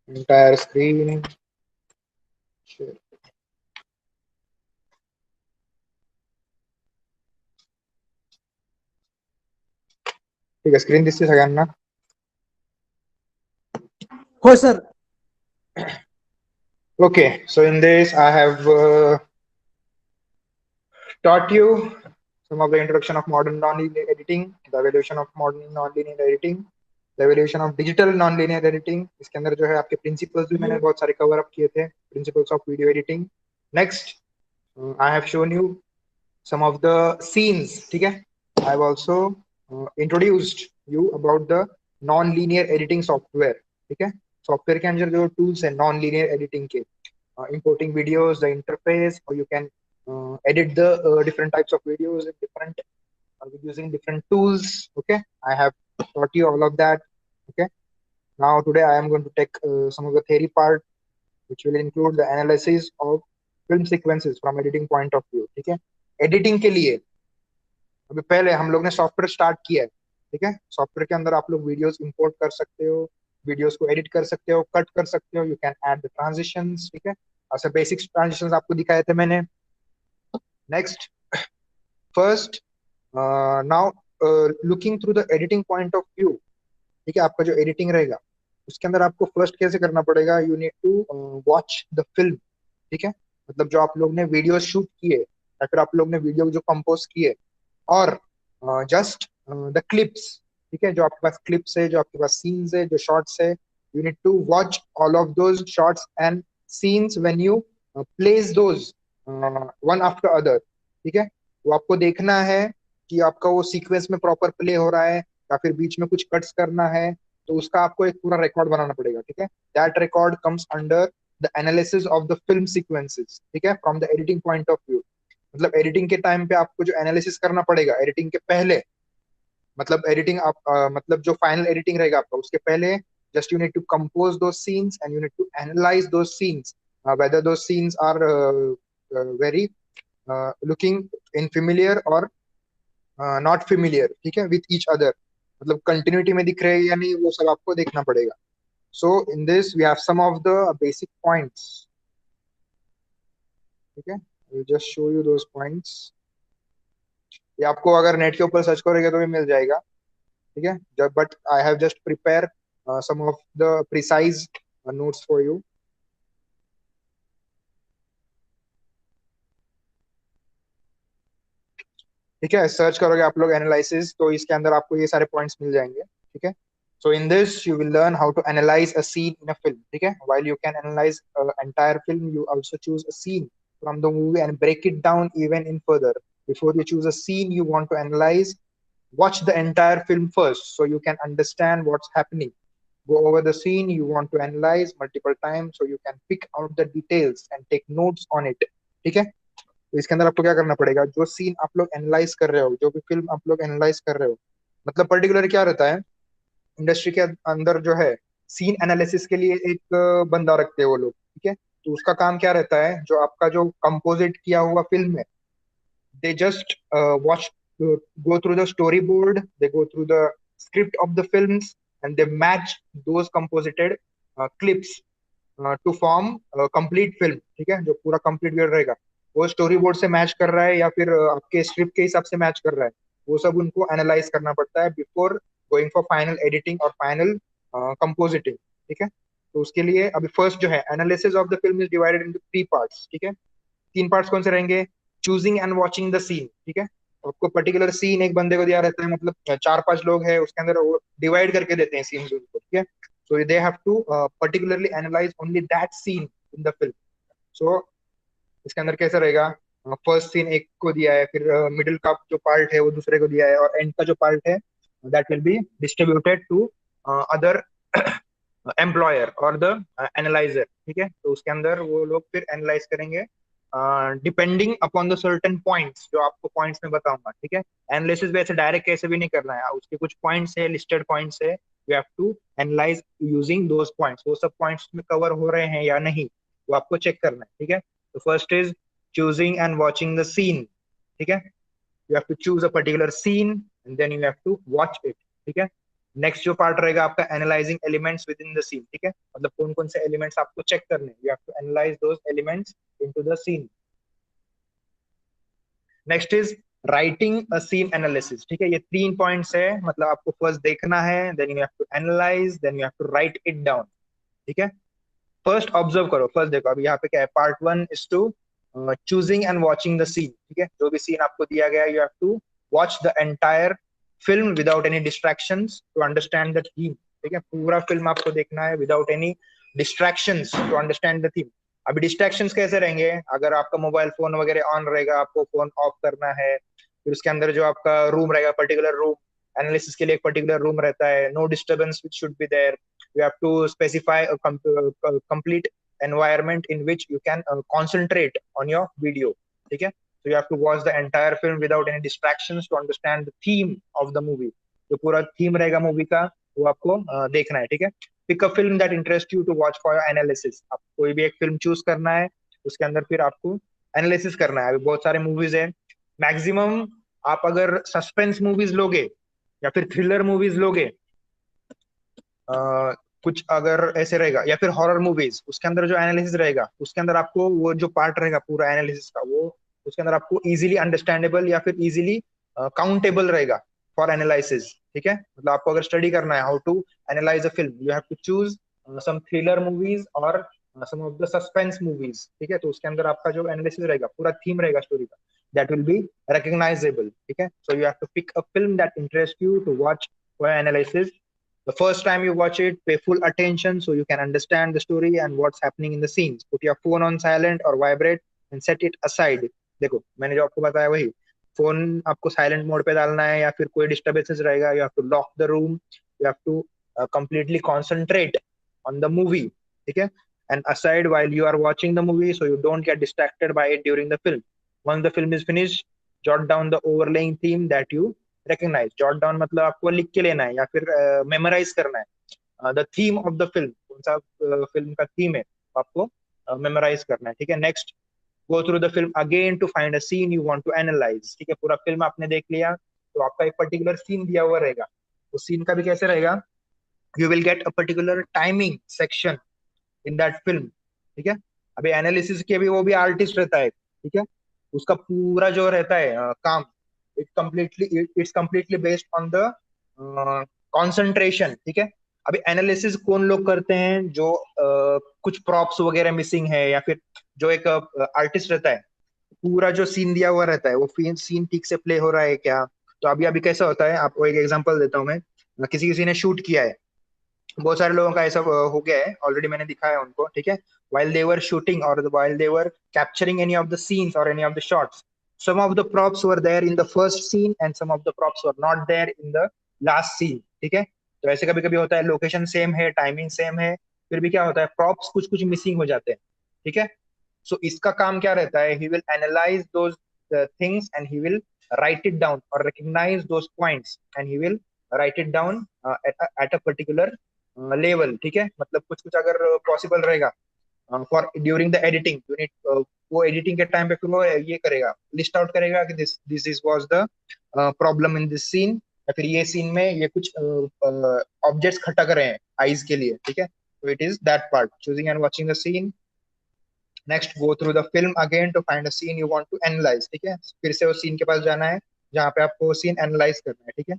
entire screen share. ठीक है, screen this is again ना. हो sir. Okay, so in this I have taught you some of the introduction of modern nonlinear editing, the evolution of modern nonlinear editing, the evolution of digital nonlinear editing. इसके अंदर जो है आपके principles भी मैंने बहुत सारे cover up किए थे, principles of video editing. Next, I have shown you some of the scenes. ठीक है, I have also introduced you about the non-linear editing software. ठीक है, सॉफ्टवेयर के अंदर जो tools है non-linear editing के, importing videos, the interface, or you can edit the different types of videos in different using different tools. Okay, I have taught you all of that. Okay, now today I am going to take some of the theory part, which will include the analysis of film sequences from editing point of view. ठीक है, editing के लिए अभी पहले हम लोग ने software start किया है. ठीक है, सॉफ्टवेयर के अंदर आप लोग वीडियोस इंपोर्ट कर सकते हो, वीडियोस को एडिट कर सकते हो, कट कर सकते हो, you can add the transitions. ठीक है, ऐसे बेसिक ट्रांजिशंस आपको दिखाए थे मैंने. Next, first, now looking through the editing point of view. ठीक है, आपका जो एडिटिंग रहेगा उसके अंदर आपको फर्स्ट कैसे करना पड़ेगा, you need to watch the film. ठीक है, मतलब जो आप लोग ने वीडियो शूट किए या फिर आप लोग ने वीडियो जो कंपोज किए, और जस्ट द क्लिप्स. ठीक है, जो आपके पास क्लिप्स है, जो आपके पास सीन्स है, जो शॉर्ट्स है, you need to watch all of those shorts and scenes when you place those one after other. ठीक है, तो आपको देखना है कि आपका वो सीक्वेंस में प्रॉपर प्ले हो रहा है या फिर बीच में कुछ कट्स करना है, तो उसका आपको एक पूरा रिकॉर्ड बनाना पड़ेगा. ठीक है, that record comes under the analysis of the film sequences. ठीक है, from the editing point of view. मतलब एडिटिंग के टाइम पे आपको जो एनालिसिस करना पड़ेगा एडिटिंग के पहले, मतलब एडिटिंग आप मतलब जो फाइनल एडिटिंग रहेगा आपका उसके पहले, just you need to compose दो scenes and you need to analyse दो scenes whether those scenes are very looking in familiar or not familiar. ठीक है, with each other, मतलब कंटिन्यूटी में दिख रहे हैं या नहीं, वो सब आपको देखना पड़ेगा. So in this we have some of the basic points. ठीक है, I will just show you those points. ये आपको अगर नेट के ऊपर सर्च करोगे तो भी मिल जाएगा. ठीक है, जब but I have just prepare some of the precise notes for you. ठीक है, सर्च करोगे आप लोग एनालिसिस, तो इसके अंदर आपको ये सारे पॉइंट्स मिल जाएंगे. ठीक है, so in this you will learn how to analyze a scene in a film. ठीक है, while you can analyze entire film, you also choose a scene from the movie and break it down even in further. Before you choose a scene you want to analyze, watch the entire film first so you can understand what's happening. Go over the scene you want to analyze multiple times so you can pick out the details and take notes on it. ठीक है, तो इसके अंदर आपको क्या करना पड़ेगा, जो सीन आप लोग एनालाइज कर रहे हो, जो भी फिल्म आप लोग एनालाइज कर रहे हो, मतलब पर्टिकुलर क्या रहता है इंडस्ट्री के अंदर जो है, सीन एनालिसिस के लिए एक बंदा रखते हैं वो लोग. ठीक है, तो उसका काम क्या रहता है, जो आपका जो कंपोजिट किया हुआ फिल्म है, they just watch go through the storyboard, they go through the script of the films, and they match those composited clips to form complete film. ठीक है, जो पूरा कंप्लीट वीडियो रहेगा वो स्टोरी बोर्ड से मैच कर रहा है या फिर आपके स्क्रिप्ट के हिसाब से मैच कर रहा है, वो सब उनको एनालाइज करना पड़ता है before going for final editing और फाइनल कंपोजिटिंग. ठीक है, तो उसके लिए अभी फर्स्ट जो है analysis of the film is divided into 3 parts. ठीक है, 3 पार्ट्स कौन से रहेंगे, choosing and watching the scene. ठीक है, आपको पर्टिकुलर सीन एक बंदे को दिया रहता है, मतलब 4-5 लोग हैं उसके अंदर, वो डिवाइड करके देते हैं सीन उनको. ठीक है, so they have to particularly analyse only that scene in the film. So इसके अंदर कैसा रहेगा, फर्स्ट सीन एक को दिया है, फिर मिडिल का जो पार्ट है वो दूसरे को दिया है, और एंड का जो पार्ट है that will be distributed to other employer और द एनालाइजर. ठीक है, तो उसके अंदर वो लोग फिर एनालाइज करेंगे depending upon the certain points, जो आपको पॉइंट्स में बताऊंगा. ठीक है, एनालिसिस वैसे डायरेक्ट कैसे भी नहीं करना है, उसके कुछ पॉइंट्स है, लिस्टेड पॉइंट्स है, you have to analyse using those points. वो सब पॉइंट्स में कवर हो रहे हैं या नहीं वो आपको चेक करना है. ठीक है, तो first is choosing and watching the scene. ठीक है. You have to choose a particular scene and then you have to watch it. ठीक है. नेक्स्ट जो पार्ट रहेगा आपका analysing elements within the scene. ठीक है, मतलब कौन कौन से एलिमेंट्स आपको चेक करने, you have to analyse those elements into the scene. Next is writing a scene analysis. ठीक है, ये 3 पॉइंट्स है, मतलब आपको फर्स्ट देखना है, then you have to analyse, then you have to write it down. ठीक है, फर्स्ट ऑब्जर्व करो, फर्स्ट देखो. अभी यहाँ पे क्या है, part 1 is to choosing and watching the scene. ठीक है, जो भी सीन आपको दिया गया, you have to watch the entire film without any distractions to understand the theme. ठीक है, पूरा फिल्म आपको देखना है without any distractions to understand the theme. अभी डिस्ट्रैक्शंस कैसे रहेंगे, अगर आपका मोबाइल फोन वगैरह ऑन रहेगा, आपको फोन ऑफ करना है. फिर उसके अंदर जो आपका रूम रहेगा, पर्टिकुलर रूम एनालिसिस के लिए एक पर्टिकुलर रूम रहता है, no disturbance which should be there. You have to specify a complete environment in which you can concentrate on your video. ठीक है, so you have to watch the entire film without any distractions to understand the theme of the movie. जो पूरा theme रहेगा movie का, वो आपको देखना है. ठीक है, pick a film that interest you to watch for analysis. आप कोई भी एक फिल्म चूज करना है, उसके अंदर फिर आपको एनालिसिस करना है. अभी बहुत सारे मूवीज है, मैक्सिमम आप अगर सस्पेंस मूवीज लोगे या फिर थ्रिलर मूवीज लोगे, कुछ अगर ऐसे रहेगा, या फिर हॉरर मूवीज, उसके अंदर जो एनालिसिस रहेगा, उसके अंदर आपको वो जो पार्ट रहेगा पूरा एनालिसिस का, वो उसके अंदर आपको इजीली अंडरस्टैंडेबल या फिर इजीली काउंटेबल रहेगा फॉर एनालिसिस. ठीक है, मतलब आपको अगर स्टडी करना है how to analyze a film, you have to choose some thriller movies और some of the suspense movies. ठीक है, तो उसके अंदर आपका जो एनालिसिस रहेगा, पूरा थीम रहेगा स्टोरी का, दैट विल बी रिकॉग्नाइजेबल. ठीक है, so you have to pick a film that interest you to watch for analysis. The first time you watch it, pay full attention so you can understand the story and what's happening in the scenes. Put your phone on silent or vibrate and set it aside. देखो, मैंने जो आपको बताया वही, phone आपको silent mode पे डालना है, या फिर कोई डिस्टर्बेंसेस रहेगा, you have to lock the room, you have to completely concentrate on the movie. ठीक है, and aside while you are watching the movie so you don't get distracted by it during the film. Once the film is finished, jot down the overlaying theme that you recognize. Jot down मतलब आपको लिख के लेना है या फिर memorise करना है. The theme of the film, कौन सा फिल्म का थीम है, आपको मेमोराइज करना है. ठीक है, next go through the film again to find a scene you want to analyze. ठीक है, पूरा फिल्म आपने देख लिया, तो आपका एक पर्टिकुलर सीन दिया हुआ रहेगा. उस सीन का भी कैसे रहेगा, you will get a particular timing section in that film. ठीक है, अभी एनालिसिस के भी वो भी आर्टिस्ट रहता है. ठीक है, उसका पूरा जो रहता है काम, it's completely based on the concentration. ठीक है, अभी एनालिसिस कौन लोग करते हैं, जो कुछ प्रॉप्स वगैरह मिसिंग है, या फिर जो एक आर्टिस्ट रहता है, पूरा जो सीन दिया हुआ रहता है, वो सीन ठीक से प्ले हो रहा है क्या. तो अभी अभी कैसा होता है, आपको एक एग्जांपल देता हूँ मैं. किसी किसी ने शूट किया है, बहुत सारे लोगों का ऐसा हो गया है ऑलरेडी, मैंने दिखाया उनको. ठीक है, while they were shooting or while they were capturing any of the scenes or any of the shots, some of the props were there in the first scene and some of the props were not there in the last scene. ठीक है, तो ऐसे कभी कभी होता है, location same है, timing same है, फिर भी क्या होता है, प्रॉप्स कुछ कुछ मिसिंग हो जाते हैं. ठीक है, सो इसका काम क्या रहता है, he will analyse those things and he will write it down और recognise those points and he will write it down at a particular level. ठीक है, मतलब कुछ कुछ अगर पॉसिबल रहेगा for during the editing unit, वो एडिटिंग के टाइम पे फिर वो ये करेगा, लिस्ट आउट करेगा कि this this is was the problem in this scene, या फिर ये सीन में ये कुछ ऑब्जेक्ट्स खटक रहे हैं आईज के लिए. ठीक है, तो it is that part, choosing and watching the scene. Next go through the film again to find a scene you want to analyze. ठीक है, फिर से उस सीन के पास जाना है जहाँ पे आपको सीन एनालाइज करना है. ठीक है,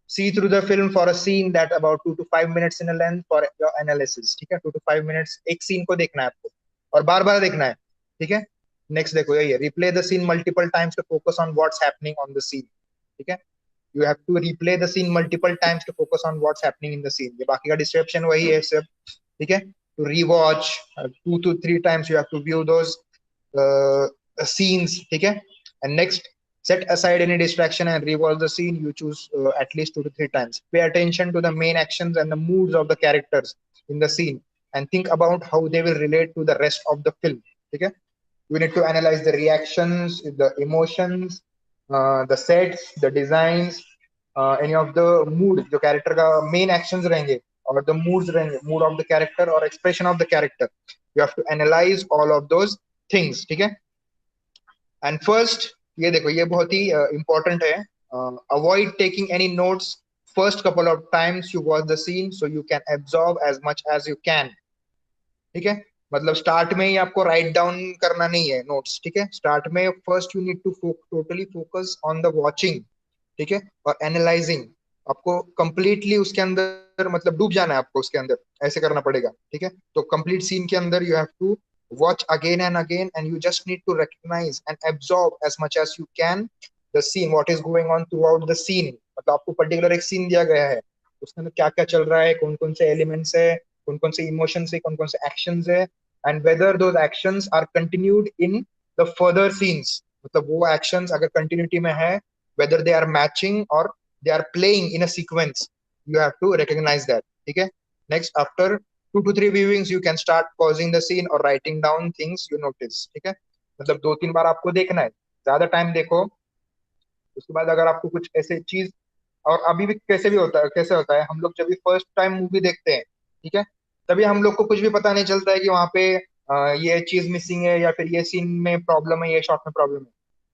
see through the film for a scene that about 2 to 5 minutes in a length for your analysis. ठीक है, 2 to 5 minutes एक सीन को देखना है आपको और बार बार देखना है. ठीक है, नेक्स्ट देखो यही है, replay the scene multiple times to focus on what's happening on the scene. ठीक है, you have to replay the scene multiple times to focus on what's happening in the scene. ये बाकी का डिस्क्रिप्शन वही है सब. ठीक है, to rewatch 2 to 3 times, you have to view those scenes. ठीक है, and next set aside any distraction and rewatch the scene you choose at least 2 to 3 times. Pay attention to the main actions and the moods of the characters in the scene and think about how they will relate to the rest of the film. Okay, you need to analyze the reactions, the emotions, the sets, the designs, any of the mood, जो character का main actions रहेंगे और the moods रहेंगे, mood of the character और expression of the character. You have to analyze all of those things. ठीक है, and first ये देखो, ये बहुत ही इंपॉर्टेंट है। Avoid taking any notes first couple of times you watch the scene so you can absorb as much as you can. ठीक है, मतलब स्टार्ट में ही आपको राइट डाउन करना नहीं है नोट्स। ठीक है, स्टार्ट में first you need to totally focus on the watching. ठीक है, और एनालाइजिंग। आपको कंप्लीटली उसके अंदर मतलब डूब जाना है आपको उसके अंदर, ऐसे करना पड़ेगा। ठीक है, तो कंप्लीट सीन के अंदर you have to watch again and again and you just need to recognize and absorb as much as you can the scene, what is going on throughout the scene. मतलब आपको particular एक scene दिया गया है, उसके अंदर क्या क्या चल रहा है, कौन कौन से एलिमेंट्स है, कौन कौन से इमोशंस है, कौन कौन से एक्शंस है, and whether those actions are continued in the further scenes. मतलब वो एक्शंस अगर कंटिन्यूटी में है, whether they are matching or they are playing in a sequence, you have to recognize that. ठीक है, next after 2 to 3 viewings you can start pausing the scene or writing down things you notice. ठीक है, मतलब 2-3 बार आपको देखना है, ज्यादा time देखो। उसके बाद अगर आपको कुछ ऐसे चीज, और अभी भी कैसे भी होता है, कैसे होता है, हम लोग जब भी फर्स्ट टाइम मूवी देखते हैं, ठीक है, तभी हम लोग को कुछ भी पता नहीं चलता है कि वहां पे ये चीज मिसिंग है या फिर ये सीन में प्रॉब्लम है, ये शॉट में प्रॉब्लम है।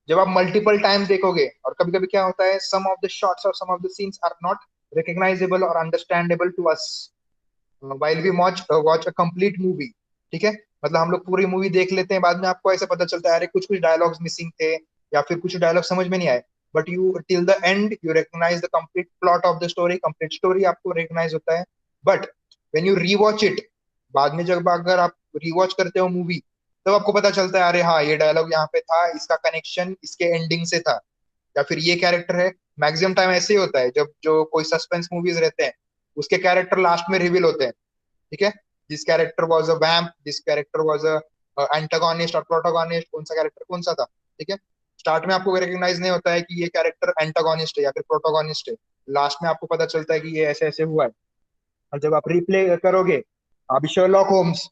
जब आप मल्टीपल टाइम देखोगे, और कभी कभी क्या होता है, सम ऑफ द शॉट्स और some of the scenes are not recognisable और understandable to us while we watch a complete movie। ठीक है, मतलब हम लोग पूरी मूवी देख लेते हैं, बाद में आपको ऐसा पता चलता है अरे कुछ कुछ डायलॉग्स मिसिंग थे या फिर कुछ डायलॉग समझ में नहीं आए, but you till the end you recognize the complete plot of the story, complete story आपको रिकग्नाइज होता है। But when you rewatch it, बाद में जब अगर आप रिवॉच करते हो मूवी, तब आपको पता चलता है अरे हाँ ये डायलॉग यहाँ पे था, इसका कनेक्शन इसके एंडिंग से था, या फिर ये कैरेक्टर है। मैक्सिमम टाइम ऐसे ही होता है जब जो कोई सस्पेंस मूवीज रहते हैं, उसके कैरेक्टर लास्ट में रिवील होते हैं। ठीक है, this character was a vamp, this character was a antagonist और प्रोटोगोनिस्ट, कौन सा कैरेक्टर कौन सा था। ठीक है, स्टार्ट में आपको रिकॉग्नाइज नहीं होता है कि ये कैरेक्टर एंटागोनिस्ट है या फिर प्रोटोगोनिस्ट है, लास्ट में आपको पता चलता है कि ये ऐसे ऐसे हुआ है। और जब आप रिप्ले करोगे, अभी शर्लॉक होम्स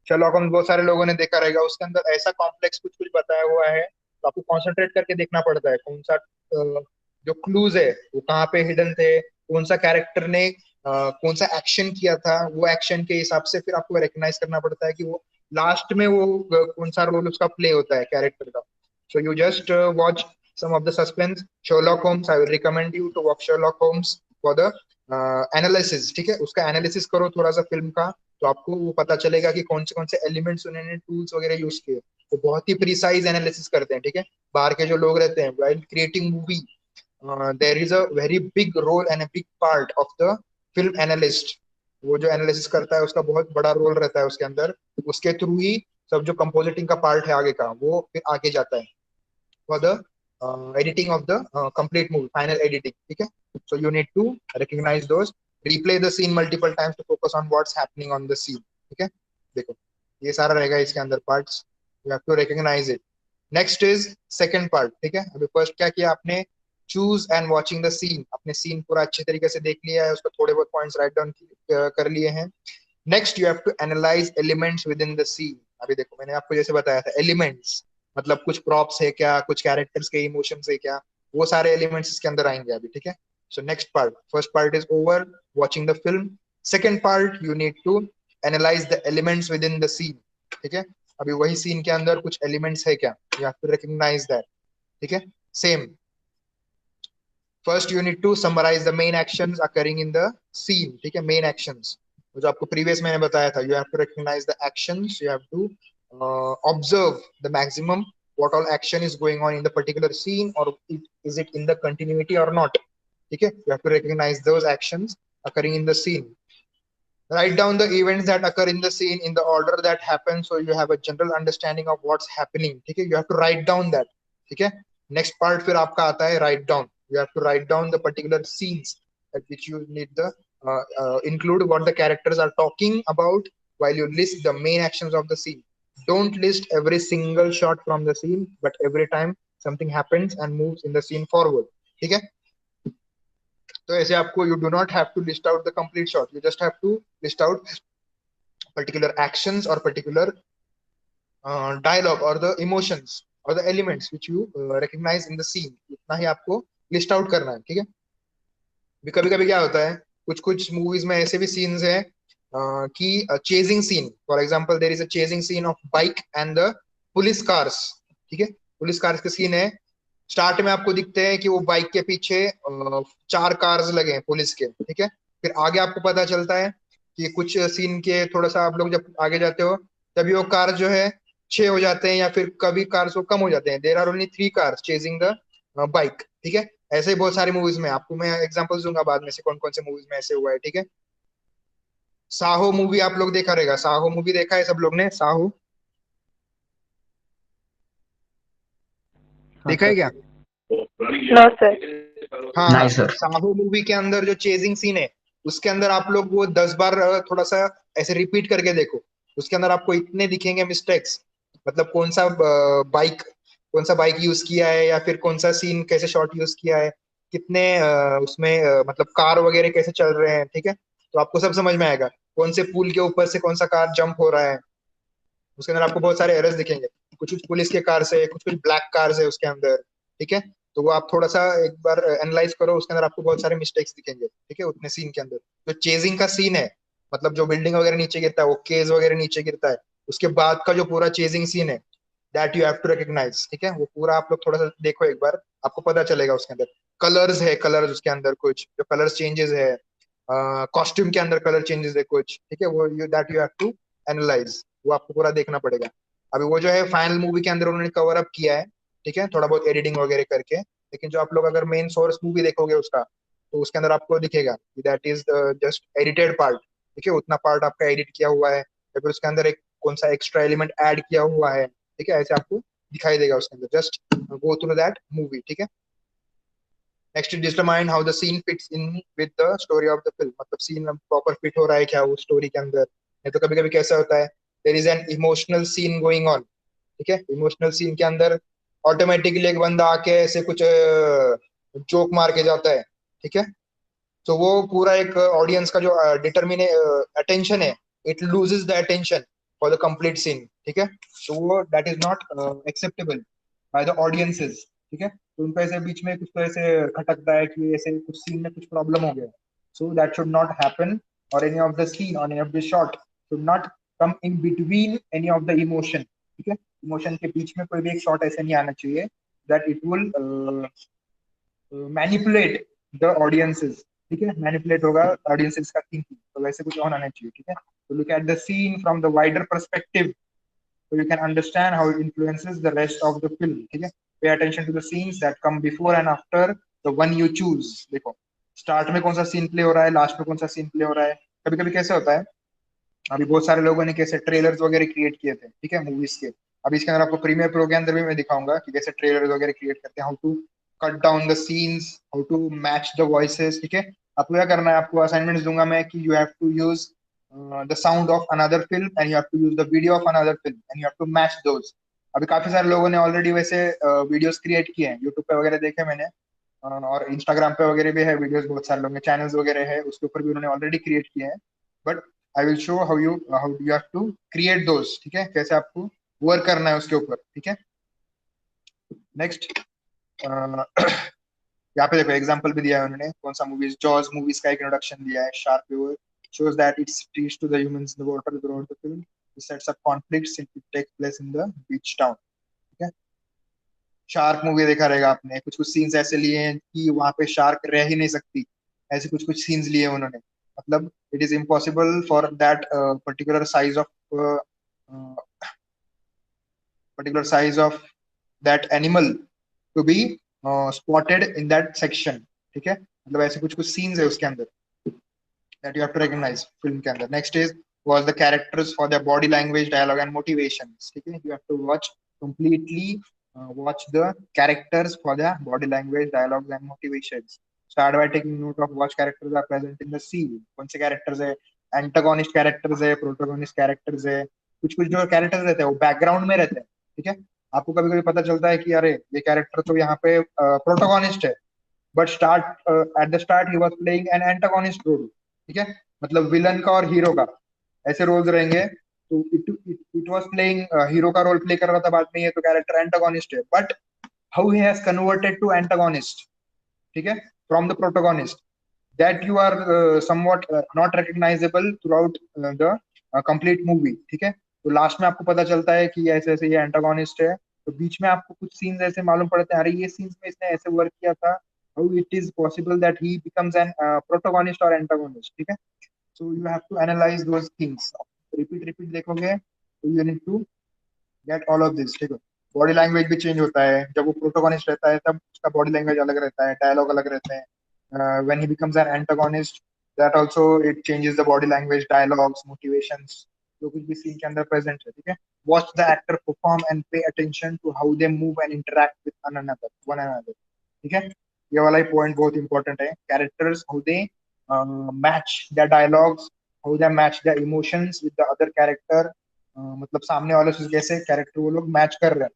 बहुत सारे लोगों ने देखा रहेगा, उसके अंदर ऐसा कॉम्प्लेक्स कुछ कुछ बताया हुआ है, तो आपको कॉन्सेंट्रेट करके देखना पड़ता है कौन सा जो क्लूज है वो कहाँ पे हिडन थे, कौन सा कैरेक्टर ने कौन सा एक्शन किया था, वो एक्शन के हिसाब से फिर आपको रिकग्नाइज करना पड़ता है कि वो लास्ट में वो कौन सा रोल उसका प्ले होता है कैरेक्टर का। So you just watch some of the suspense Sherlock Holmes, I will recommend you to watch Sherlock Holmes for the analysis. ठीक है, उसका एनालिसिस करो थोड़ा सा फिल्म का, तो आपको वो पता चलेगा कि कौन से एलिमेंट्स उन्होंने टूल्स वगैरह यूज किए। वो बहुत ही प्रिसाइज एनालिसिस करते हैं। ठीक है, बाहर के जो लोग रहते हैं, while creating movie there is a very big role and a big part of the film analyst. वो जो एनालिसिस करता है उसका बहुत बड़ा रोल रहता है उसके अंदर, उसके थ्रू ही सब जो कंपोजिटिंग का पार्ट है आगे का, वो फिर आगे जाता है for the editing of the complete movie, final editing. ठीक है, so you need to recognize those, replay the scene multiple times to focus on what's happening on the scene। ठीक है, देखो ये सारा रहेगा इसके अंदर parts, you have to recognize it। Next is second part. ठीक है, अभी फर्स्ट क्या किया आपने, choose and watching the scene, अपने सीन पूरा अच्छे तरीके से देख लिया है, उसका थोड़े बहुत पॉइंट्स राइट डाउन कर लिए हैं। Next you have to analyze elements within the scene. अभी देखो मैंने आपको जैसे बताया था एलिमेंट्स, मतलब कुछ प्रॉप्स है क्या, कुछ कैरेक्टर्स के इमोशंस है क्या, वो सारे एलिमेंट्स इसके अंदर आएंगे अभी। ठीक है, so next part, first part is over, watching the film. Second part you need to analyse the elements within the scene. ठीक है, अभी वही सीन के अंदर कुछ एलिमेंट्स है क्या, you have to recognize that. ठीक है, same, first you need to summarize the main actions occurring in the scene. ठीक है, मेन एक्शंस जो आपको प्रीवियस मैंने बताया था, you have to recognize the actions, you have to observe the maximum what all action is going on in the particular scene, or is it in the continuity or not। ठीक है, you have to recognize those actions occurring in the scene। Write down the events that occur in the scene in the order that happen, so you have a general understanding of what's happening। ठीक है, you have to write down that। ठीक है, next part फिर आपका आता है write down। You have to write down the particular scenes at which you need the include what the characters are talking about while you list the main actions of the scene। Don't list every single shot from the scene, but every time something happens and moves in the scene forward। ठीक है, तो ऐसे आपको you do not have to list out the complete shot, you just have to list out particular actions or particular dialogue or the emotions or the elements which you recognize in the scene, इतना ही आपको list out करना है। ठीक है, कभी कभी क्या होता है, कुछ कुछ मूवीज में ऐसे भी सीन्स हैं कि chasing scene, for example there is a chasing scene of bike and the police cars. ठीक है, पुलिस कार्स का सीन है, स्टार्ट में आपको दिखते हैं कि वो बाइक के पीछे 4 कार्स लगे हैं पुलिस के, ठीक है। फिर आगे आपको पता चलता है कि कुछ सीन के थोड़ा सा आप लोग जब आगे जाते हो तभी वो कार जो है 6 हो जाते हैं, या फिर कभी कार्स वो कम हो जाते हैं। There are only 3 cars chasing the bike, ठीक है। ऐसे ही बहुत सारी मूवीज में आपको मैं एग्जांपल्स दूंगा बाद में से कौन कौन से मूवीज में ऐसे हुआ है, ठीक है। साहो मूवी आप लोग देखा रहेगा, साहो मूवी देखा है सब लोग ने, साहो हाँ देखा है सर। क्या? No sir. हाँ हाँ, नहीं सर। साहो मूवी के अंदर जो चेजिंग सीन है उसके अंदर आप लोग वो 10 बार थोड़ा सा ऐसे रिपीट करके देखो। उसके अंदर आपको इतने दिखेंगे मिस्टेक्स, मतलब कौन सा बाइक यूज किया है, या फिर कौन सा सीन कैसे शॉट यूज किया है, कितने उसमें मतलब कार वगैरह कैसे चल रहे हैं, ठीक है। तो आपको सब समझ में आएगा कौन से पुल के ऊपर से कौन सा कार जंप हो रहा है। उसके अंदर आपको बहुत सारे एरर्स दिखेंगे, कुछ कुछ पुलिस के कार से, कुछ कुछ ब्लैक कार्स है उसके अंदर, ठीक है। तो वो आप थोड़ा सा एक बार एनालाइज करो, उसके अंदर आपको बहुत सारे मिस्टेक्स दिखेंगे, ठीक है, उतने सीन के अंदर। जो चेजिंग का सीन है, मतलब जो बिल्डिंग वगैरह नीचे गिरता है, वो केज वगैरह नीचे गिरता है, उसके बाद का जो पूरा चेजिंग सीन है, that you have to recognize, ठीक है। वो पूरा आप लोग थोड़ा सा देखो एक बार, आपको पता चलेगा उसके अंदर कलर्स है, कलर्स उसके अंदर कुछ जो कलर्स चेंजेस है, कॉस्ट्यूम के अंदर कलर चेंजेस है कुछ, ठीक है। वो you that you have to analyze, वो आपको पूरा देखना पड़ेगा। अभी वो जो है फाइनल मूवी के अंदर उन्होंने कवर अप किया है, ठीक है, थोड़ा बहुत एडिटिंग वगैरह करके। लेकिन जो आप लोग अगर मेन सोर्स मूवी देखोगे उसका, तो उसके अंदर आपको दिखेगा कि that is just edited part, ठीक है। उतना पार्ट आपका एडिट किया हुआ है, या फिर उसके अंदर एक कौन सा एक्स्ट्रा एलिमेंट ऐड किया हुआ है, ठीक है। ऐसे आपको दिखाई देगा उसके अंदर, just go through that movie, ठीक है। Next determine how the scene fits in with the story of the film, मतलब सीन प्रॉपर फिट हो रहा है क्या वो स्टोरी के अंदर। नहीं तो कभी कभी कैसा होता है, there is an emotional scene going on, ठीक है। इमोशनल सीन के अंदर ऑटोमेटिकली एक बंदा आके ऐसे कुछ जोक मार के जाता है, ठीक है। तो वो पूरा एक ऑडियंस का जो डिटरमिने अटेंशन है, it loses the attention for the complete scene, ठीक है। तो वो that is not acceptable by the audiences, ठीक है। तो उनको ऐसे बीच में कुछ तो ऐसे खटकता है कि ऐसे कुछ सीन में कुछ प्रॉब्लम हो गया, so that should not happen, और एनी ऑफ द सीन और any of the shot should not come in between any of the emotion, ठीक है। इमोशन के बीच में कोई भी एक शॉट ऐसे नहीं आना चाहिए that it will manipulate the audiences, ठीक है। मैनिपुलेट होगा ऑडियंसेस का थिंकिंग, तो वैसे कुछ होना नहीं चाहिए, ठीक है। तो look at the scene from the wider perspective, so you can understand how it influences the rest of the film, ठीक है। Pay attention to the scenes that come before and after the one you choose। देखो start में कौन सा scene play हो रहा है, last में कौन सा सीन प्ले हो रहा है। कभी कभी कैसे होता है, अभी बहुत सारे लोगों ने कैसे ट्रेलर्स वगैरह क्रिएट किए थे, ठीक है, मूवीज के। अभी इसके अंदर आपको प्रीमियर प्रो के अंदर भी मैं दिखाऊंगा कि कैसे ट्रेलर्स वगैरह क्रिएट करते हैं, how to cut down the scenes, how to match the voices, ठीक है। आपको क्या करना है, आपको असाइनमेंट्स दूंगा मैं कि you have to use the sound of another film and you have to use the video of another film and you have to match those. अभी काफी सारे लोगों ने ऑलरेडी वैसे वीडियोस क्रिएट किए हैं, यूट्यूब पे वगैरह देखे मैंने, और इंस्टाग्राम पे वगैरह भी है वीडियोस, बहुत सारे लोगों के चैनल्स वगैरह है उसके ऊपर भी उन्होंने ऑलरेडी क्रिएट किए हैं। But I will show how you have to create those, ठीक है, कैसे आपको वर्क करना है उसके ऊपर, ठीक है। नेक्स्ट यहाँ पे देखो एग्जांपल भी दिया है उन्होंने, कौन सा मूवीज, जॉज मूवीज का एक इंट्रोडक्शन दिया है। Sharp viewer shows that it teaches to the humans in the water throughout the film. It sets up conflicts since it takes place in the beach town, ठीक है। Shark movie देखा रहेगा आपने, कुछ कुछ सीन्स ऐसे लिए हैं कि वहां पे शार्क रह ही नहीं सकती, ऐसे कुछ कुछ सीन्स लिए हैं उन्होंने। मतलब it is impossible for that particular size of that animal to be spotted in that section, ठीक है। मतलब ऐसे कुछ कुछ सीन्स है उसके अंदर that you have to recognize film के अंदर। Next is was the characters for their body language, dialogue and motivations, ठीक है। you have to watch the characters for their body language, dialogues and motivations। start by taking note of what characters are present in the scene। कौन से characters है, antagonist characters है, protagonist characters है, कुछ कुछ जो characters रहते हैं वो बैकग्राउंड में रहते हैं, ठीक है। आपको कभी कभी पता चलता है कि अरे ये कैरेक्टर तो यहाँ पे प्रोटोगोनिस्ट है, बट एट द स्टार्ट ही was playing an antagonist role, ठीक है। मतलब विलन का और हीरो का ऐसे रोल्स रहेंगे, तो इट वाज प्लेइंग, हीरो का रोल प्ले कर रहा था, बाद में ये तो कैरेक्टर एंटागोनिस्ट है, but how he has converted to antagonist, ठीक है, from the protagonist, that you are somewhat not recognizable throughout the complete movie, ठीक है। तो लास्ट में आपको पता चलता है कि ऐसे ऐसे ये एंटागोनिस्ट है, तो बीच में आपको कुछ सीन्स ऐसे मालूम पड़ते हैं, अरे ये सीन्स में इसने ऐसे वर्क किया था, how it is possible that he becomes an protagonist और एंटागोनिस्ट, ठीक है। So you have to analyse those things, repeat repeat देखोगे तो you need to get all of this, ठीक है। बॉडी लैंग्वेज भी चेंज होता है, जब वो प्रोटोगोनिस्ट रहता है तब उसका बॉडी लैंग्वेज अलग रहता है, डायलॉग अलग रहते हैं। When he becomes N antagonist, that also it changes the body language, dialogues, motivations, जो कुछ भी सीन के अंदर प्रेजेंट है, ठीक है। Watch the actor perform and pay attention to how they move and interact with one another, ठीक है। ये वाला ही पॉइंट बहुत इंपॉर्टेंट है, characters how they match the dialogues, how they match the emotions with the other character, मतलब सामने वाले से कैसे कैरेक्टर वो लोग मैच कर रहे हैं,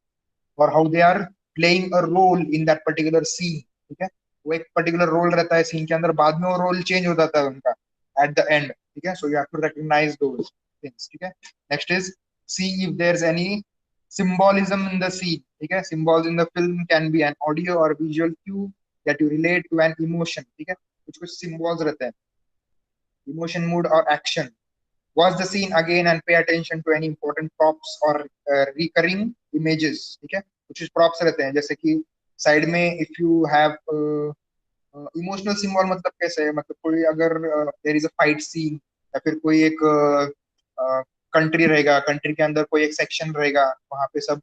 और how they are playing a role in that particular scene, ठीक है। वो एक पर्टिकुलर रोल रहता है सीन के अंदर, बाद में वो रोल चेंज हो जाता है उनका एट द एंड, ठीक है। So you have to recognize those things, ठीक है। Next is see if there is any symbolism in the scene, ठीक है। symbols in the film can be an audio or visual cue that you relate to an emotion, ठीक है। कुछ कुछ symbols रहते हैं, emotion, mood और action. Watch the scene again and pay attention to any important props or recurring images, ठीक है। कुछ प्रॉप्स रहते हैं, जैसे कि साइड में if you have emotional symbol, मतलब कैसे है, मतलब कोई अगर there is a fight scene, या फिर कोई एक कंट्री रहेगा, कंट्री के अंदर कोई एक सेक्शन रहेगा, वहां पे सब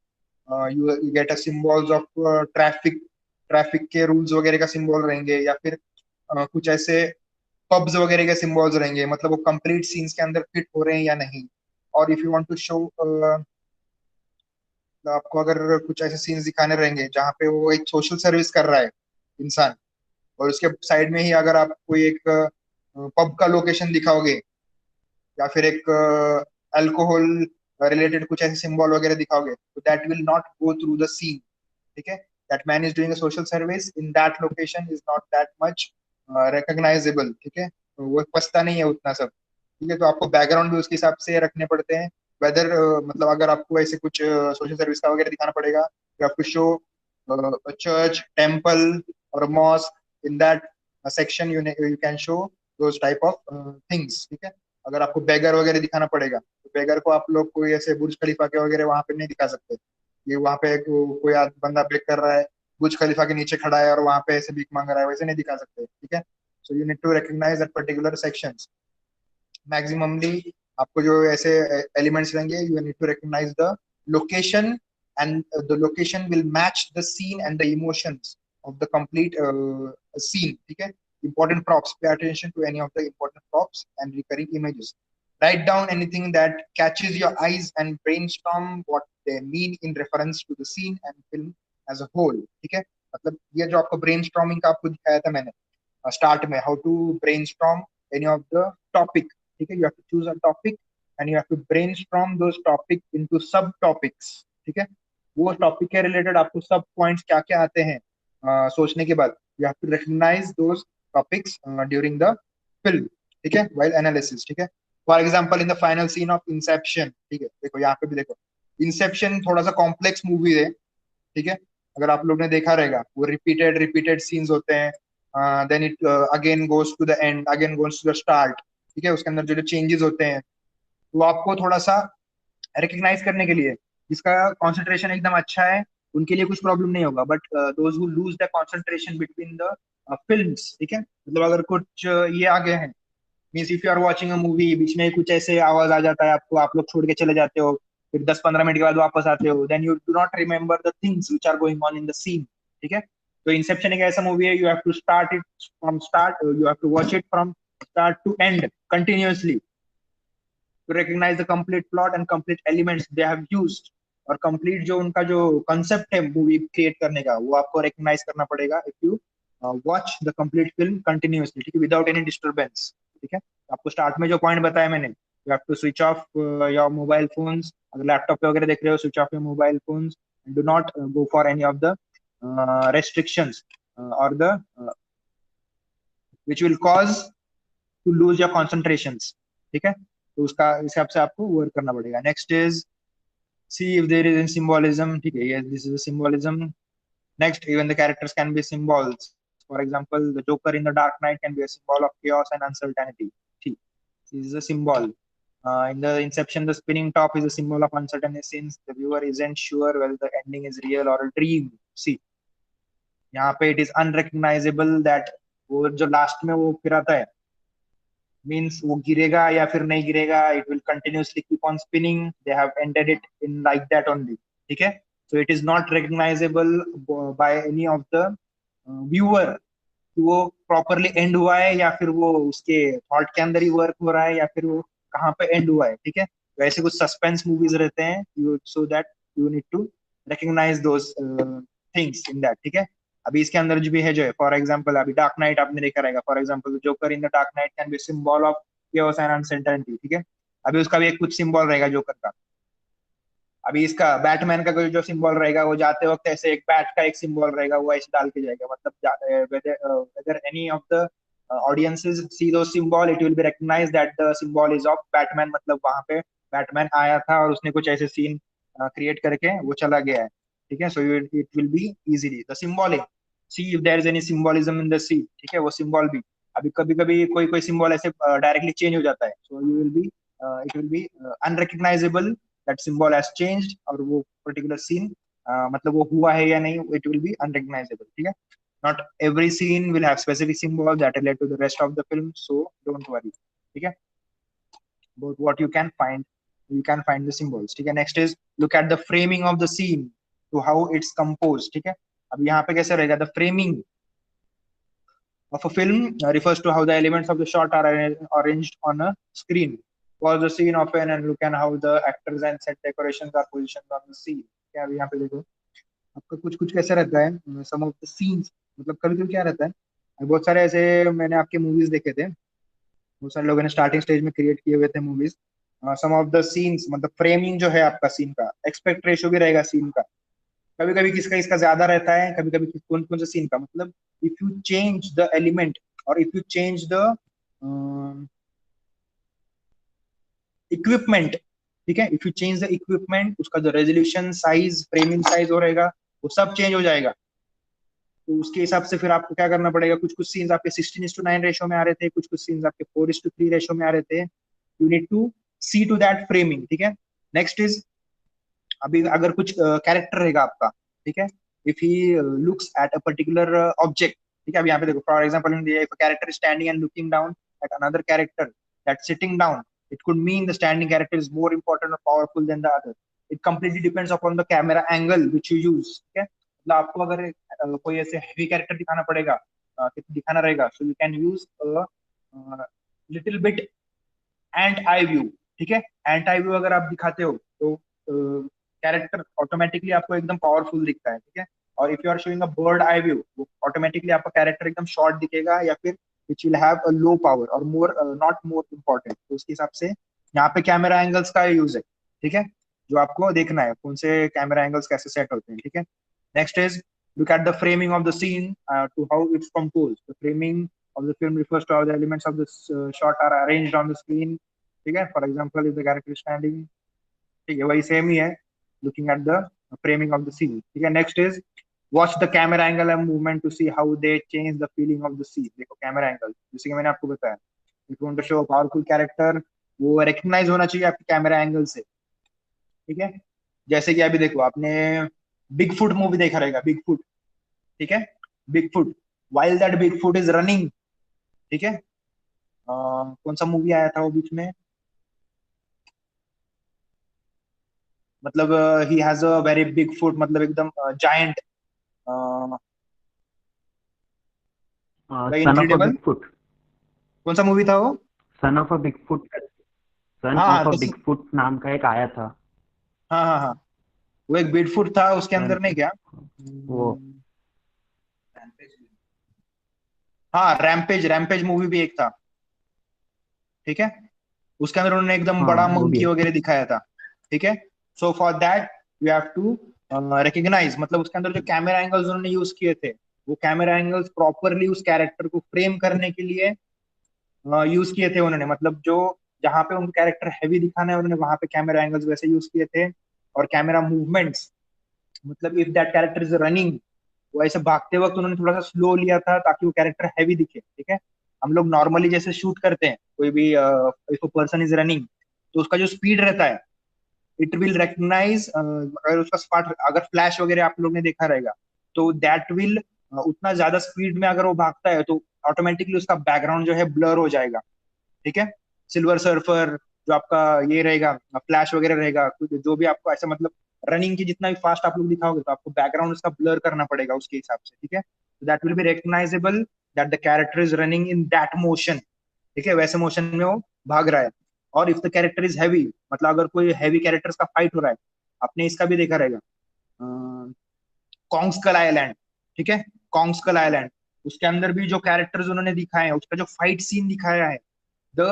you get a symbols of traffic, traffic के रूल्स वगैरह का सिंबल रहेंगे, या फिर कुछ ऐसे पब्स वगैरह के सिंबल्स रहेंगे, मतलब वो कंप्लीट सीन्स के अंदर फिट हो रहे हैं या नहीं। और if you want to show, आपको अगर कुछ ऐसे सीन्स दिखाने रहेंगे जहाँ पे वो एक सोशल सर्विस कर रहा है इंसान, और उसके साइड में ही अगर आप कोई एक पब का लोकेशन दिखाओगे, या फिर एक अल्कोहल रिलेटेड कुछ ऐसे सिंबल वगैरह दिखाओगे, तो that will not go through the scene, ठीक है। That man is doing a social service in that location is not that much recognizable, ठीक है। तो वो पछता नहीं है उतना सब, ठीक है। तो आपको बैकग्राउंड भी उसके हिसाब से रखने पड़ते हैं, वेदर मतलब अगर आपको ऐसे कुछ सोशल सर्विस का वगैरह दिखाना पड़ेगा, तो आपको शो चर्च, टेम्पल और mosque in that section, you can show those type of things, ठीक है। अगर आपको बेगर वगैरह दिखाना पड़ेगा, तो बेगर को आप लोग कोई ऐसे बुर्ज खलीफा के वगैरह वहां पे नहीं दिखा सकते, ये वहां पे कोई बंदा बेग कर रहा है, बुर्ज खलीफा के नीचे खड़ा है और वहां पे ऐसे भीख मांग रहा है, वैसे नहीं दिखा सकते, ठीक है। So you need to recognize that particular sections. Maximumly आपको जो ऐसे एलिमेंट्स रहेंगे, you need to recognize the location, and the location will match the scene and the emotions of the complete scene, ठीक है। Important props, pay attention to any of the important props and recurring images. Write down anything that catches your eyes and brainstorm what they mean in reference to the scene and film as a whole, ठीक है। मतलब ये जो आपको brainstorming का आपको दिखाया था मैंने स्टार्ट में, how to brainstorm any of the topic, ठीक है। You have to choose a topic and you have to brainstorm those topic into sub topics, ठीक है। वो टॉपिक के रिलेटेड आपको सब पॉइंट्स क्या क्या आते हैं सोचने के बाद, you have to recognize those topics during the film, ठीक है, वाइल एनालिसिस, ठीक है। For example in the final scene of Inception, ठीक है, देखो यहाँ पे भी देखो, इंसेप्शन थोड़ा सा कॉम्प्लेक्स मूवी है, ठीक है। अगर आप लोग ने देखा रहेगा, वो रिपीटेड रिपीटेड सीन्स होते हैं, then it again goes to the end, again goes to the start, ठीक है। उसके अंदर जो जो चेंजेस होते हैं, वो आपको थोड़ा सा रिकग्नाइज करने के लिए, जिसका कंसंट्रेशन एकदम अच्छा है उनके लिए कुछ प्रॉब्लम नहीं होगा, but those who lose the concentration between the films, ठीक है। मतलब अगर कुछ ये आ गए हैं, means if you are watching a movie, बीच में कुछ ऐसे आवाज आ जाता है आपको, आप लोग छोड़ के चले जाते हो, फिर 10-15 मिनट के बाद वापस आते हो, then you do not remember the things which are going on in the scene, ठीक है। तो इंसेप्शन एक ऐसा मूवी है, you have to start it from start, you have to watch it from start to end continuously, to recognize the complete plot and complete elements they have used, और complete जो उनका जो concept है movie create करने का, वो आपको recognise करना पड़ेगा if you watch the complete film continuously, ठीक है, विदाउट एनी डिस्टर्बेंस, ठीक है। आपको स्टार्ट में जो पॉइंट बताया मैंने, you have to switch off your mobile phones, अगर लैपटॉप पे वगैरह देख रहे हो, switch off your mobile phones, do not go for any of the restrictions or the which will cause to lose your concentrations, ठीक है। तो उसका हिसाब से आपको वर्क करना पड़ेगा। Next is see if there is a symbolism, ठीक है, yes this is a symbolism. Next, even the characters can be symbols. For example, the Joker in the Dark Knight can be a symbol of chaos and uncertainty, ठीक, this is a symbol. In the inception, the spinning top is a symbol of uncertainty since the viewer isn't sure whether the ending is real or a dream. See, यहाँ पे it is unrecognizable that वो जो last में वो फिराता है means वो गिरेगा या फिर नहीं गिरेगा, it will continuously keep on spinning, they have ended it in like that only, ठीक है। So it is not recognisable by any of the viewer कि वो प्रॉपरली एंड हुआ है या फिर वो उसके थॉट के अंदर ही वर्क हो रहा है या फिर वो कहाँ पे एंड हुआ है, ठीक है। वैसे कुछ सस्पेंस मूवीज रहते हैं, you so that you need to recognise those things in that, ठीक है। अभी इसके अंदर जो भी है जो है, फॉर एग्जांपल अभी डार्क नाइट आपने देखा रहेगा, for example joker in the dark night can be symbol of chaos and uncertainty, ठीक है। अभी उसका भी एक कुछ सिंबल रहेगा जोकर का। अभी इसका बैटमैन का जो सिंबल रहेगा वो जाते वक्त ऐसे एक बैट का एक सिंबल रहेगा, वो ऐसे डाल के जाएगा, मतलब whether any of the audiences see those symbol it will be recognized that the symbol is of Batman, मतलब वहां पे बैटमैन आया था और उसने कुछ ऐसे सीन क्रिएट करके वो चला गया है, ठीक है। So it will be easily the symbolic, see if there is any symbolism in the scene, ठीक है, वो सिंबल भी अभी कभी कभी कोई कोई सिंबल ऐसे डायरेक्टली चेंज हो जाता है, so you will be it will be unrecognisable that symbol has changed और वो particular scene मतलब वो हुआ है या नहीं, it will be unrecognizable, ठीक है। not every scene will have specific symbols that relate to the rest of the film, so don't worry, ठीक है। but what you can find the symbols, ठीक है। next is look at the framing of the scene to how it's composed, ठीक है। अब यहाँ पे कैसे रहेगा, the framing of a film refers to how the elements of the shot are arranged on a screen. Pause the scene often and look at how the actors and set decorations are positioned on the scene. क्या अभी यहाँ पे देखो आपका कुछ कुछ कैसे रहता है, सम ऑफ द सीन्स, मतलब कभी कभी क्या रहता है, बहुत सारे ऐसे मैंने आपके मूवीज देखे थे, बहुत सारे लोगों ने स्टार्टिंग स्टेज में क्रिएट किए हुए थे movies. Some of the scenes मतलब फ्रेमिंग जो है आपका सीन का, एक्सपेक्ट रेशियो भी रहेगा सीन का, कभी कभी किसका इसका ज्यादा रहता है, कभी कभी कौन कौन से सीन का, मतलब if you change the element और if you change the equipment, ठीक है, if you change the equipment उसका जो रेजोल्यूशन साइज फ्रेमिंग साइज हो रहेगा वो सब चेंज हो जाएगा। तो उसके हिसाब से फिर आपको क्या करना पड़ेगा, कुछ कुछ सीन्स आपके 16:9 रेशो में आ रहे थे, कुछ कुछ सीन्स आपके 4:3 रेशो में आ रहे थे, you need to see to that framing, ठीक है। नेक्स्ट इज अभी अगर कुछ कैरेक्टर रहेगा आपका, ठीक है, if he looks at a particular object, ठीक है। अब यहाँ पे देखो for example if a character is standing and looking down at another character that sitting down, it could mean the standing character is more important or powerful than the other. It completely depends upon the camera angle which you use, ठीक है। मतलब आपको अगर कोई ऐसे heavy character दिखाना पड़ेगा, दिखाना रहेगा, so you can use a little bit ant eye view, ठीक है। एंट आई व्यू अगर आप दिखाते हो तो कैरेक्टर ऑटोमेटिकली आपको एकदम पावरफुल दिखता है, ठीक है। और if you are showing a bird eye view, वो ऑटोमेटिकली आपका कैरेक्टर एकदम शॉर्ट दिखेगा या फिर which will have a low power और मोर नॉट मोर इम्पोर्टेंट। तो उसके हिसाब से यहाँ पे कैमरा एंगल्स का यूज है, ठीक है, जो आपको देखना है कौन से कैमरा एंगल्स कैसे सेट होते हैं, ठीक है। Next is look at the framing of the scene to how it's composed. The framing of the film refers to how the elements of the shot are arranged on the screen, ठीक है। For example if the character is standing, ठीक है, वही same ही है, looking at the framing of the scene, ठीक है। Next is watch the camera angle and movement to see how they change the feeling of the scene. देखो camera angle, जैसे कि मैंने आपको बताया, if you want to show powerful character वो recognise होना चाहिए आपके कैमरा एंगल से, ठीक है। जैसे कि अभी देखो आपने बिग फुट मूवी देखा रहेगा, बिग फुट, ठीक है। Big foot, while that big foot is running, ठीक है, कौन सा मूवी आया था वो बीच में, मतलब he has a very big foot, मतलब एकदम giant, the son of a incredible, big foot, कौन सा मूवी था वो? Son of a big foot, son हाँ हाँ ऑफ अ तो बिग फुट नाम का एक आया था। हाँ हाँ हाँ, वो एक बिग फुट था उसके सन अंदर नहीं क्या? वो हाँ रैम्पेज, रैम्पेज मूवी भी एक था, ठीक है। उसके अंदर उन्होंने एकदम हाँ बड़ा वो भी मंकी है। वगैरह दिखाया था, ठीक है। So for that you have to recognise, मतलब उसके अंदर जो कैमरा एंगल्स उन्होंने यूज किए थे वो कैमरा एंगल्स प्रॉपरली उस कैरेक्टर को फ्रेम करने के लिए यूज किए थे उन्होंने, मतलब जो जहाँ पे उनको कैरेक्टर हैवी दिखाना है उन्होंने वहां पे कैमरा एंगल्स वैसे यूज किए थे। और कैमरा मूवमेंट्स, मतलब if that character is running, वो ऐसे भागते वक्त उन्होंने थोड़ा सा स्लो लिया था ताकि वो कैरेक्टर हैवी दिखे, ठीक है। हम लोग नॉर्मली जैसे शूट करते हैं कोई भी, if a person is running तो उसका जो स्पीड रहता है, इट विल रिकग्नाइज, अगर उसका स्पार्ट, अगर फ्लैश वगैरह आप लोग ने देखा रहेगा, तो दैट विल उतना ज्यादा स्पीड में अगर वो भागता है तो ऑटोमेटिकली उसका बैकग्राउंड जो है ब्लर हो जाएगा। ठीक है, सिल्वर सर्फर जो आपका ये रहेगा, फ्लैश वगैरह रहेगा, जो भी आपको ऐसा मतलब रनिंग की जितना भी फास्ट आप लोग दिखाओगे तो आपको बैकग्राउंड उसका ब्लर करना पड़ेगा उसके हिसाब से। ठीक है, that will be recognisable that the character is running in that motion. ठीक है, वैसे मोशन में वो भाग रहा है। और if the character is heavy, मतलब अगर कोई हैवी कैरेक्टर्स का फाइट हो रहा है, आपने इसका भी देखा रहेगा, कॉन्ग्स्कल आइलैंड। ठीक है, कॉन्ग्स्कल आइलैंड, उसके अंदर भी जो कैरेक्टर्स उन्होंने दिखाए हैं, उसका जो फाइट सीन दिखाया है, the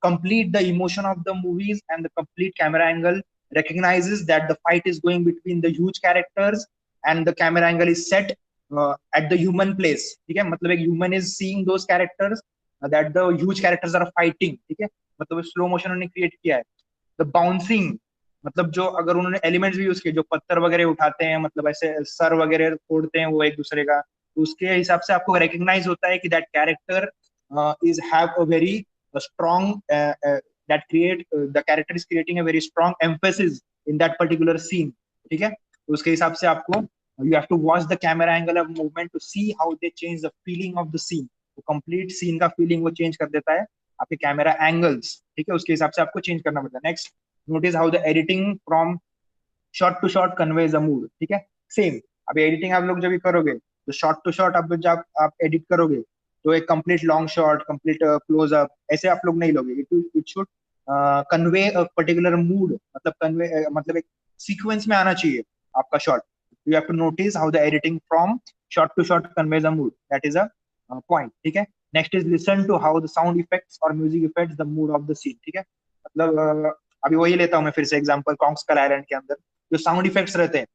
complete the emotion of the movies and the complete camera angle recognizes that the fight is going between the huge characters and the camera angle is set at the human place। ठीक है, मतलब एक human is seeing those characters that the huge characters are fighting। ठीक है, मतलब slow motion उन्होंने create किया है। द बाउंसिंग, मतलब जो अगर उन्होंने एलिमेंट्स भी यूज किए, जो पत्थर वगैरह उठाते हैं, मतलब ऐसे सर वगैरह फोड़ते हैं वो एक दूसरे का, तो उसके हिसाब से आपको रिकग्नाइज होता है कि that character is have a very strong that create the character is creating a very strong emphasis in that particular scene। ठीक है, तो उसके हिसाब से आपको you have to watch the camera angle of movement to see how they change the feeling of the scene। तो complete scene का feeling वो चेंज कर देता है आपके कैमरा एंगल्स। ठीक है, उसके हिसाब से आपको चेंज करना पड़ता है। Next, notice how the editing from shot to shot conveys a mood. ठीक है, सेम, अभी एडिटिंग आप लोग जब भी करोगे तो शॉट टू शॉट अब जब आप एडिट करोगे तो एक complete long shot, complete close up ऐसे आप लोग नहीं लोगे। It should convey a particular mood, मतलब कन्वे मतलब एक सीक्वेंस में आना चाहिए आपका shot. You have to notice how the editing from shot to shot conveys a mood, that is a point. ठीक है, next is listen to how the sound effects और music effects the mood of the scene. ठीक है, मतलब अभी वही लेता हूँ मैं फिर से एग्जांपल, कॉन्ग्स्कल आइलैंड के अंदर जो साउंड इफेक्ट्स रहते हैं,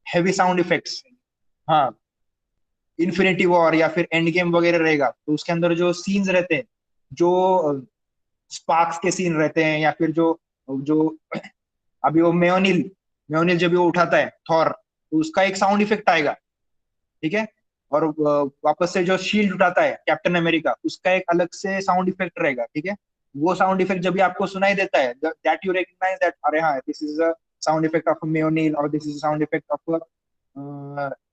हेवी साउंड इफेक्ट्स, हाँ, इन्फिनिटी वॉर या फिर एंड गेम वगैरह रहेगा तो उसके अंदर जो सीन्स रहते हैं, जो स्पार्क्स के सीन रहते हैं, या फिर जो जो अभी वो मेयोनिल मेयोनिल जब वो उठाता है थॉर, तो उसका एक साउंड इफेक्ट आएगा। ठीक है, और वापस से जो शील्ड उठाता है कैप्टन अमेरिका, उसका एक अलग से साउंड इफेक्ट रहेगा। ठीक है, वो साउंड इफेक्ट जब भी आपको सुनाई देता है, दैट यू रिकग्नाइज दैट अरे हाँ, this is a sound effect of मेयोनिल और this is sound effect of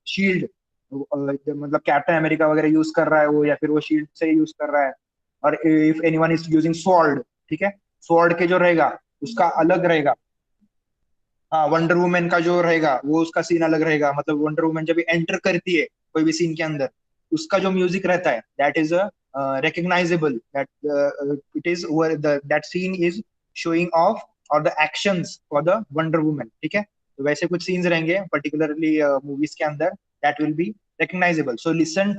shield. मतलब कैप्टन अमेरिका वगैरह यूज कर रहा है वो, या फिर वो शील्ड से यूज कर रहा है। और if anyone is using sword, ठीक है, स्वॉर्ड के जो रहेगा उसका अलग रहेगा। हाँ, वंडर वुमेन का जो रहेगा वो उसका सीन अलग रहेगा, मतलब वंडर वुमेन जब एंटर करती है कोई भी सीन के अंदर, उसका जो म्यूजिक रहता है that is recognisable, that it is that scene is showing off और the actions for the wonder women. ठीक है, तो वैसे कुछ सीन्स रहेंगे पर्टिकुलरली मूवीज के अंदर that will be recognisable. So listen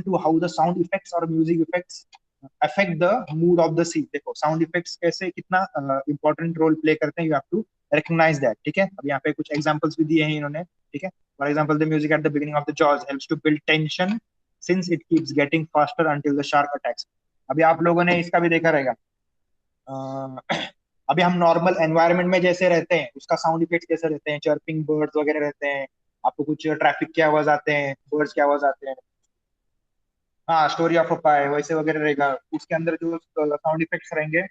to how the sound effects और music effects affect the mood of the scene. देखो साउंड इफेक्ट्स कैसे कितना इंपॉर्टेंट रोल प्ले करते हैं, you have to recognize that। ठीक है, अब यहाँ पे कुछ एग्जांपल्स भी दिए हैं इन्होंने। ठीक है, for example the music at the beginning of the Jaws helps to build tension since it keeps getting faster until the shark attacks. अभी आप लोगों ने इसका भी देखा रहेगा, अभी हम नॉर्मल एनवायरनमेंट में जैसे रहते हैं उसका साउंड इफेक्ट्स कैसे रहते हैं, चर्पिंग बर्ड्स वगैरह रहते हैं, आपको कुछ ट्रैफिक की आवाज आते हैं, बर्ड्स की आवाज आते हैं, हाँ, स्टोरी ऑफ अ पाई वैसे वगैरह रहेगा, उसके अंदर जो साउंड इफेक्ट्स रहेंगे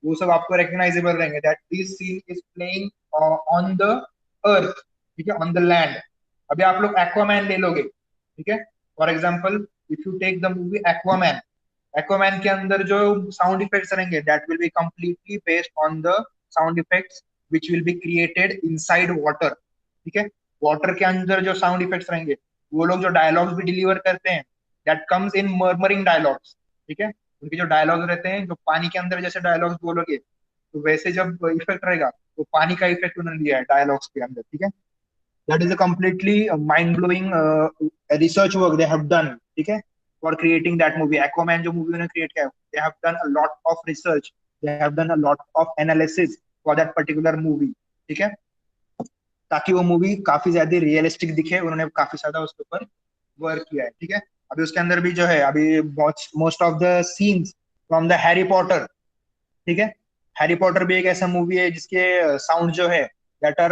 वो सब आपको रिकग्नाइजेबल रहेंगे, that this scene is playing on the earth. ठीक है, ऑन द लैंड। अभी आप लोग एक्वामैन ले लोगे, ठीक है, for example if you take the movie Aquaman, Aquaman के अंदर जो साउंड इफेक्ट्स रहेंगे that will be completely based on the sound effects which will be created inside water. ठीक है, वाटर के अंदर जो साउंड इफेक्ट्स रहेंगे, वो लोग जो डायलॉग्स भी डिलीवर करते हैं that comes in murmuring dialogues. ठीक है, उनके जो डायलॉग्स रहते हैं, जो पानी के अंदर जैसे डायलॉग्स बोलोगे तो वैसे जब इफेक्ट रहेगा तो पानी का इफेक्ट उन्होंने दिया है डायलॉग्स के अंदर। ठीक है, that is a completely mind blowing research work they have done. ठीक है, for creating that movie Aquaman, जो मूवी उन्होंने क्रिएट किया है, they have done a lot of research, they have done a lot of analysis for that particular movie. ठीक है, ताकि वो मूवी काफी ज्यादा रियलिस्टिक दिखे, उन्होंने काफी ज्यादा उसके ऊपर वर्क किया है। ठीक है, अभी उसके अंदर भी जो है अभी most of the scenes from the Harry Potter. ठीक है, हैरी पॉटर भी एक ऐसा मूवी है जिसके साउंड जो है दैट आर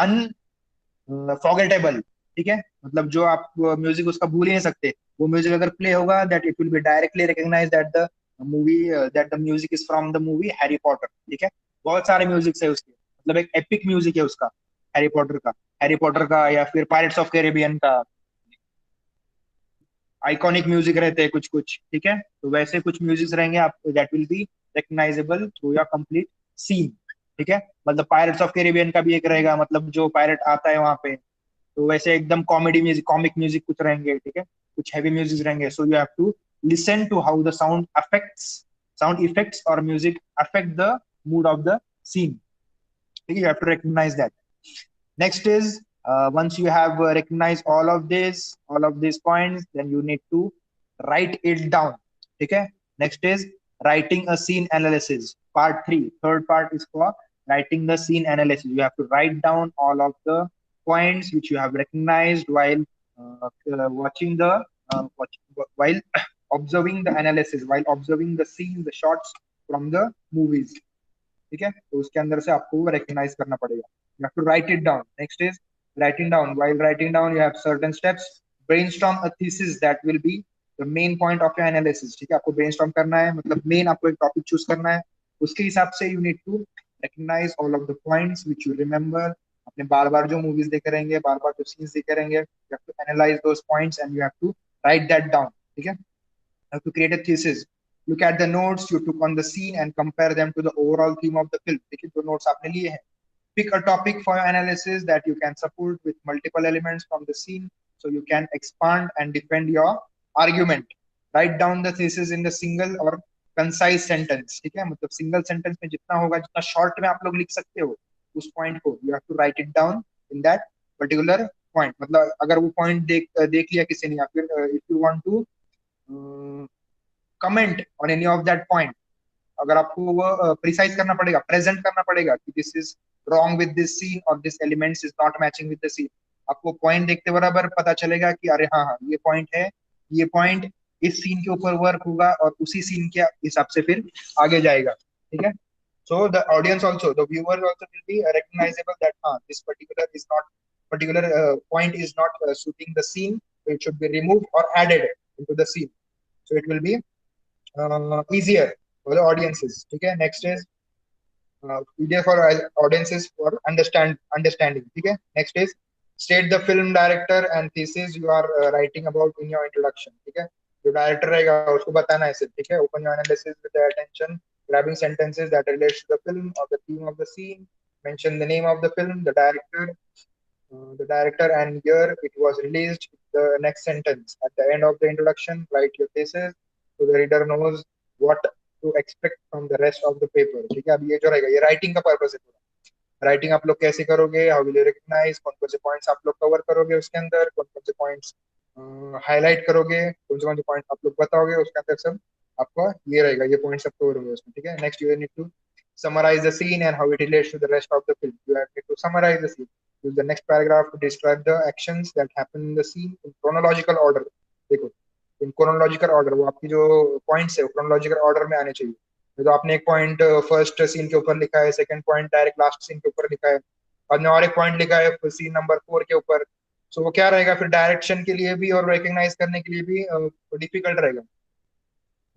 अनफॉरगेटेबल। ठीक है, मतलब जो आप म्यूजिक उसका भूल ही नहीं सकते, वो म्यूजिक अगर प्ले होगा that it will be directly recognise that the movie that the music is from the movie Harry Potter, ठीक है। बहुत सारे म्यूजिक है उसके, मतलब एक एपिक म्यूजिक है उसका, हैरी पॉटर का या फिर पायरेट्स ऑफ कैरेबियन का आइकॉनिक म्यूजिक रहते हैं कुछ कुछ, ठीक है। तो वैसे कुछ म्यूजिक रहेंगे आपको that will be recognisable through your complete scene, ठीक है। मतलब पायरेट्स ऑफ कैरेबियन का भी एक रहेगा, मतलब जो पायरेट आता है वहां पे, तो वैसे एकदम कॉमेडी म्यूजिक, कॉमिक म्यूजिक कुछ रहेंगे, ठीक है। कुछ हैवी म्यूजिक रहेंगे, so you have to listen to how the sound effects और music affect the mood of the scene, ठीक है। You have to recognise that. Next is once you have recognized all of these points, then you need to write it down. Okay. Next is writing a scene analysis. Part 3, third part is for writing the scene analysis. You have to write down all of the points which you have recognized while watching the while observing the analysis, while observing the scenes, the shots from the movies. ठीक है। तो उसके अंदर से आपको वो recognise करना पड़ेगा। You have to write it down. Next is writing down. While writing down you have certain steps. Brainstorm a thesis that will be the main point of your analysis, ठीक है। आपको ब्रेनस्टॉर्म करना है, मतलब main आपको एक topic choose करना है, उसके हिसाब से you need to recognise all of the points which you remember. अपने बार बार जो मूवीज देखे रहेंगे, बार बार जो सीन्स देखे रहेंगे, you have to analyse those points and you have to write that down, ठीक है। Have to create a thesis. Look at the notes you took on the scene and compare them to the overall theme of the film. देखिए जो notes आपने लिए हैं. Pick a topic for your analysis that you can support with multiple elements from the scene, so you can expand and defend your argument. Write down the thesis in the single or concise sentence. ठीक है, मतलब single sentence में जितना होगा, जितना short में आप लोग लिख सकते हो उस point को, you have to write it down in that particular point. मतलब अगर वो point देख लिया किसी ने, या फिर if you want to comment on any of that point, अगर आपको वो प्रिसाइज करना पड़ेगा, प्रेजेंट करना पड़ेगा कि this is wrong with this scene और this elements is not matching with the scene, आपको पॉइंट देखते बराबर पता चलेगा कि अरे हाँ हाँ ये पॉइंट है, ये पॉइंट इस सीन के ऊपर वर्क होगा और उसी सीन के हिसाब से फिर आगे जाएगा, ठीक है। So the audience also, the viewers also will be recognizable that this particular point is not suiting the scene, so it should be removed or added into the scene. So it will be easier for the audiences. Okay. Next is easier for audiences for understanding. Okay. Next is state the film director and thesis you are writing about in your introduction. Okay. जो director रहेगा उसको बताना है सिर्फ, ठीक है। Open your analysis with the attention, grabbing sentences that relates to the film or the theme of the scene. Mention the name of the film, the director and year it was released. The next sentence at the end of the introduction, write your thesis so the reader knows what to expect from the rest of the paper. ठीक है। अब ये जो रहेगा ये writing का purpose है पूरा। राइटिंग आप लोग कैसे करोगे, हाउ विल यू रिकग्नाइज, कौन कौन से पॉइंट्स आप लोग कवर करोगे उसके अंदर, कौन कौन से पॉइंट्स हाईलाइट करोगे, कौन से पॉइंट आप लोग बताओगे उसके अंदर, सब आपका ये रहेगा, ये पॉइंट सब कवर होंगे उसमें, ठीक है। Next you need to summarize the scene and how it relates to the rest of the film. You have to summarize the scene. Use the next paragraph to describe the actions that happen in the scene in chronological order. देखो इन chronological order, वो आपकी जो points है वो chronological order में आने चाहिए। तो आपने एक पॉइंट फर्स्ट सीन के ऊपर लिखा है, second point direct last scene के ऊपर लिखा है, आपने और एक पॉइंट लिखा है सीन नंबर 4 के ऊपर, सो वो क्या रहेगा फिर डायरेक्शन के लिए भी और रिकग्नाइज करने के लिए भी डिफिकल्ट रहेगा।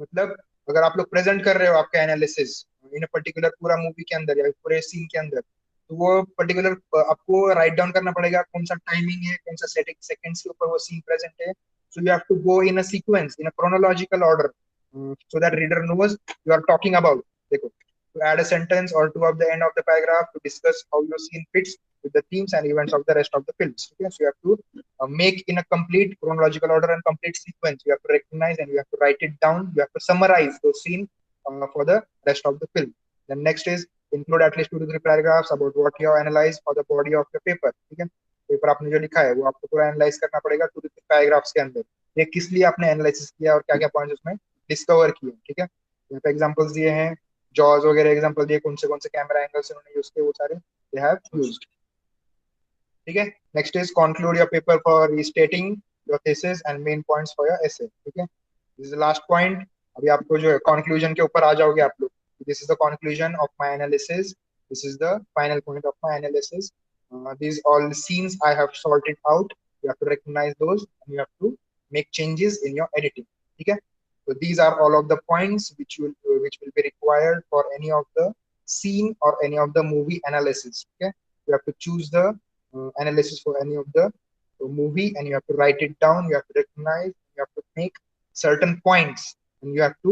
मतलब अगर आप लोग प्रेजेंट कर रहे हो आपका एनालिसिस इन पर्टिकुलर पूरा मूवी के अंदर या पूरे सीन के अंदर, तो वो पर्टिकुलर आपको राइट डाउन करना पड़ेगा कौन सा टाइमिंग है, कौन सा सेकंड्स के ऊपर वो सीन प्रेजेंट है। So you have to go in a sequence, in a chronological order, so that reader knows you are talking about. देखो, to add a sentence or two at the end of the paragraph to discuss how your scene fits with the themes and events of the rest of the films. Okay, so you have to make in a complete chronological order and complete sequence. You have to recognize and you have to write it down. You have to summarize those scenes for the rest of the film. Then next is include at least 2 to 3 paragraphs about what you have analyzed for the body of the paper. ठीक है, paper आपने जो लिखा है वो आपको पूरा analyse करना पड़ेगा 2 to 3 पैराग्राफ्स के अंदर, ये किस लिए आपने एनालिसिस किया और क्या क्या पॉइंट्स उसमें डिस्कवर किए, ठीक है। यहाँ पे एग्जांपल्स दिए हैं, जॉज वगैरह एग्जांपल दिए, कौन से कैमरा एंगल्स उन्होंने यूज किए, वो सारे दे हैव यूज्ड, ठीक है। Next is conclude your paper for restating your thesis and main points for your essay, ठीक है। This is the last point. अभी आपको जो है कंक्लूजन के ऊपर आ जाओगे आप लोग। This is the conclusion of my analysis, this is the final point of my analysis, these all scenes I have sorted out. You have to recognize those and you have to make changes in your editing, ठीक है। So these are all of the points which will be required for any of the scene or any of the movie analysis. Okay, you have to choose the analysis for any of the movie, and you have to write it down. You have to recognize. You have to make certain points, and you have to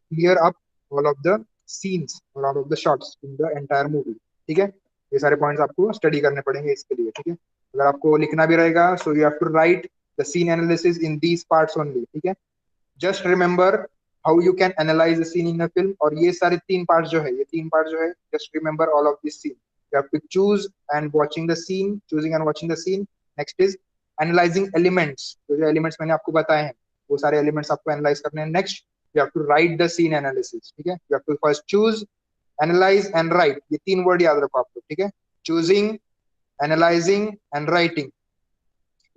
clear up all of the scenes or all of the shots in the entire movie. ठीक है, ये सारे points आपको study करने पड़ेंगे इसके लिए. ठीक है, अगर आपको लिखना भी रहेगा, so you have to write the scene analysis in these parts only. ठीक है, just remember how you can analyse the scene in a film. और ये सारे तीन पार्ट जो है, ये तीन पार्ट जो है, just remember all of this scene. You have to choose and watching the scene, choosing and watching the scene. Next is analysing elements. तो जो एलिमेंट्स मैंने आपको बताए हैं, वो सारे एलिमेंट्स आपको एनालाइज करने हैं. Next you have to write the scene analysis. ठीक है, you have to first choose, analyse and write. ये तीन वर्ड याद रखो आप लोग. ठीक है, चूजिंग, एनालाइजिंग एंड राइटिंग.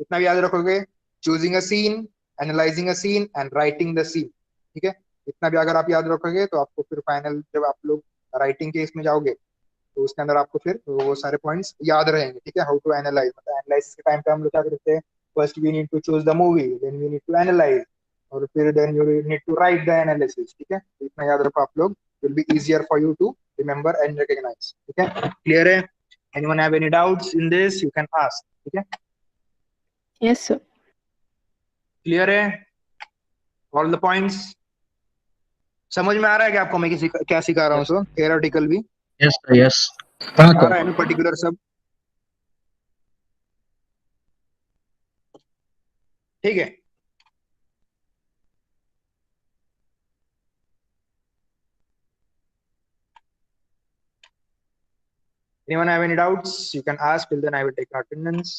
इतना भी याद रखोगे. Choosing a scene, analysing a scene and writing the scene. ठीक है, इतना भी अगर आप याद रखोगे तो आपको फिर फाइनल जब आप लोग राइटिंग के इसमें जाओगे तो उसके अंदर आपको फिर वो सारे पॉइंट्स याद रहेंगे. ठीक है, हाउ टू एनालाइज. मतलब एनालाइज के टाइम पे हम लोग क्या करते हैं, first we need to choose the movie, then we need to analyse, और फिर then you need to write the analysis. ठीक है, इतना याद रखो आप लोग. Will be easier for you to remember and recognise. ठीक है, क्लियर है? Anyone have any doubts in this, you can ask. ठीक है, Yes, sir. क्लियर है? ऑल द पॉइंट्स समझ में आ रहा है कि आपको मैं क्या सिखा रहा हूँ? सो थियोरेटिकल भी Yes, sir, yes. आ रहा है ना, पर्टिकुलर सब? ठीक है, anyone have any doubts, you can ask. Till then I will take attendance.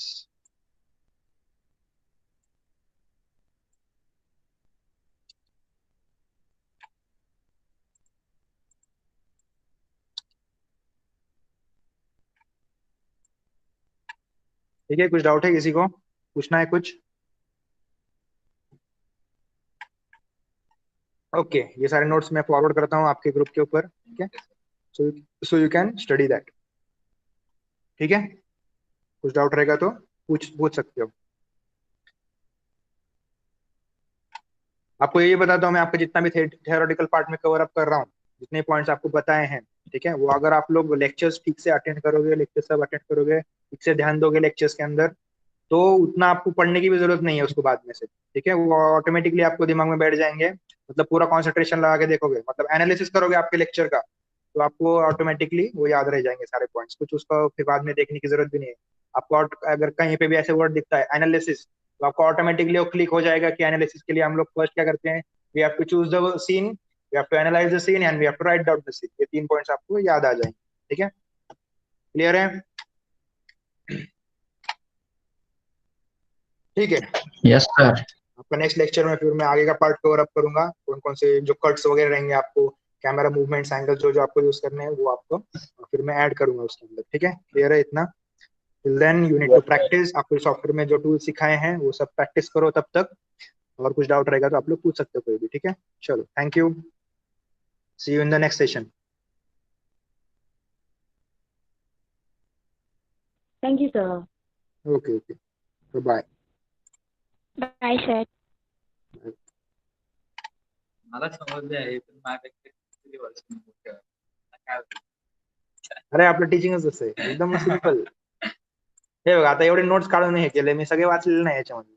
ठीक है, कुछ डाउट है किसी को? पूछना है कुछ? ओके, ये सारे नोट्स मैं फॉरवर्ड करता हूँ आपके ग्रुप के ऊपर. ठीक है, so you can study that. ठीक है, कुछ डाउट रहेगा तो पूछ सकते हो. आपको ये बताता हूँ मैं, आपका जितना भी थियोरेटिकल पार्ट में कवर अप कर रहा हूँ, जितने पॉइंट्स आपको बताए हैं, ठीक है, वो अगर आप लोग लेक्चर्स ठीक से अटेंड करोगे, लेक्चर सब अटेंड करोगे, ठीक से ध्यान दोगे लेक्चर्स के अंदर, तो उतना आपको पढ़ने की भी जरूरत नहीं है उसको बाद में से. ठीक है, वो ऑटोमेटिकली आपको दिमाग में बैठ जाएंगे. मतलब पूरा कॉन्सेंट्रेशन लगा के देखोगे, मतलब एनालिसिस करोगे आपके लेक्चर का, तो आपको ऑटोमेटिकली वो याद रह जाएंगे सारे पॉइंट्स. कुछ उसका फिर बाद में देखने की जरूरत भी नहीं है आपको. अगर कहीं पे भी ऐसे वर्ड दिखता है एनालिसिस, तो आपको ऑटोमेटिकली वो क्लिक हो जाएगा कि एनालिसिस के लिए हम लोग फर्स्ट क्या करते हैं, we have to choose the scene, we have to analyse the scene and we have to write down the scene. ये तीन पॉइंट्स आपको याद आ जाएंगे. ठीक है, क्लियर है? ठीक है, Yes, sir. आपका नेक्स्ट लेक्चर में फिर मैं आगे का पार्ट कवर अप करूंगा. कौन कौन से जो कट्स वगैरह रहेंगे, आपको कैमरा मूवमेंट्स, एंगल जो जो आपको यूज करने हैं, वो आपको फिर मैं ऐड करूंगा उसके अंदर. ठीक है, क्लियर है इतना? Till then you need to practise. आपको सॉफ्टवेयर में जो टूल सिखाए हैं वो सब प्रैक्टिस करो तब तक. और कुछ डाउट रहेगा तो आप लोग पूछ सकते हो कोई भी. ठीक है, चलो, thank you, see you in the next session. Thank you, sir. Okay okay, bye. Bye, sir. मला समजले आहे पण माझ्यापेक्षा किती वर्ष मोठे आहे. काय होतं? अरे आपलं टीचिंगच असं आहे, एकदम सिम्पल. हे बघा, आता एवढे नोट्स काढून हे केले मी, सगळे वाचलेले नाही याच्यामध्ये.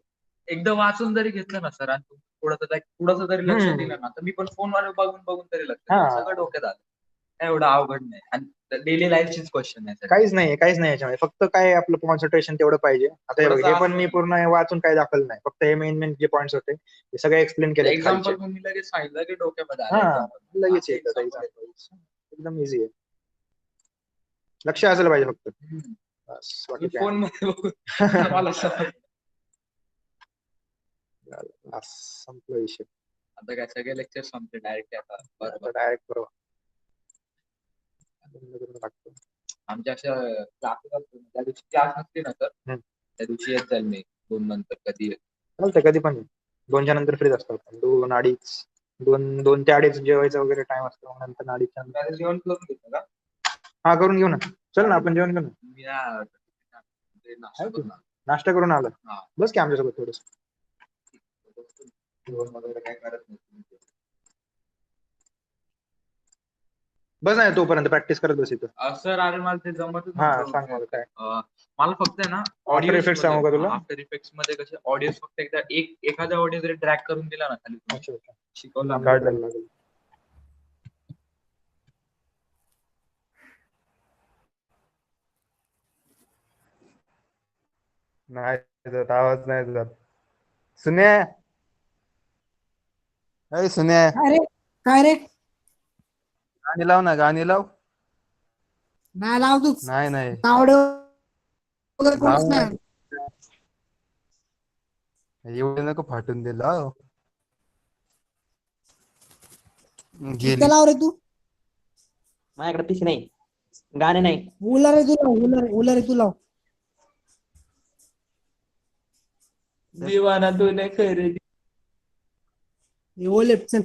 एकदा वाचून जरी घेतलं ना सर, आणि थोडंसं जरी लक्ष हम्म. दिलं ना, तर मी पण फोनवर बघून बघून तरी लक्ष हा. दिलं. सगळं डोक्यात आलं. काय एवढं अवघड नाही. आणि डेली लाईफचीच क्वेश्चन आहे सर. काहीच नाही याच्यामध्ये. फक्त काय आपलं कॉन्सन्ट्रेशन तेवढं पाहिजे. आता हे बघ, हे पण मी पूर्ण वाचून काही दाखवलं नाही, फक्त हे मेन जे पॉइंट्स होते ते सगळे एक्सप्लेन केले खालचे. एक्झाम्पल पण मी लगेच सांगितलं की डोक्यामध्ये हा, आलं. लगेच येतं example. एकदम इझी आहे. लक्ष असायला पाहिजे फक्त. बस, बाकी काय फोन मध्ये बघून मला समजलं. नाही. बस, संपला विषय. आता काय सगळे लेक्चर संपले डायरेक्ट आता. बरोबर. डायरेक्ट बरोबर लागतो. आमच्या अशा क्लासेस असतो, त्या दिवशी क्लास नसते ना तर त्या दिवशी येत जाईल मी 2 नंतर कधी. चालतंय, कधी पण 2च्या नंतर फ्रीज असतो. 2, 2:30, 2 ते 2:30 जेवायचा वगैरे टाइम असतो. नंतर 2:30च्या नंतर त्याचं जेवण करून घेतो का? हा, करून घेऊ ना. चल ना, आपण जेवण करू ना. मी ना ते नाश्ता करून आलो. नाश्ता करून आला, हा. बस की आमच्यासोबत थोडस. जेवण वगैरे काय करत नाही तुम्ही? बस नाही तोपर्यंत प्रॅक्टिस करत बस इथं. सर अरे मला ते जमतच हा नव्हतं. सांग मला काय. मला फक्त आहे ना After ऑडिओ Effects सांगू का तुला? आफ्टर इफेक्ट्स मध्ये कसे ऑडिओ फक्त एकदा एखादा ऑडिओ जरी ट्रॅक करून दिला ना खाली तुम्ही अच्छा अच्छा शिकवलं आपल्याला. काढायला लागेल. नाही जात, आवाज नाही जात. सुन्या अरे सुन्या, अरे काय रे गाणी लाव ना, गाणी लाव. नाही लावतोच नाही नाही आवड वगैरे कोणच लाव नाही. एवढं नको फाटून दिलं. गेली इथं लाव रे तू. माझ्याकडे पिशी नाही, गाणे नाही. उलर रे तू लाव, उलर रे तू लाव. दिवाना तूने खरेदी हे ओले चल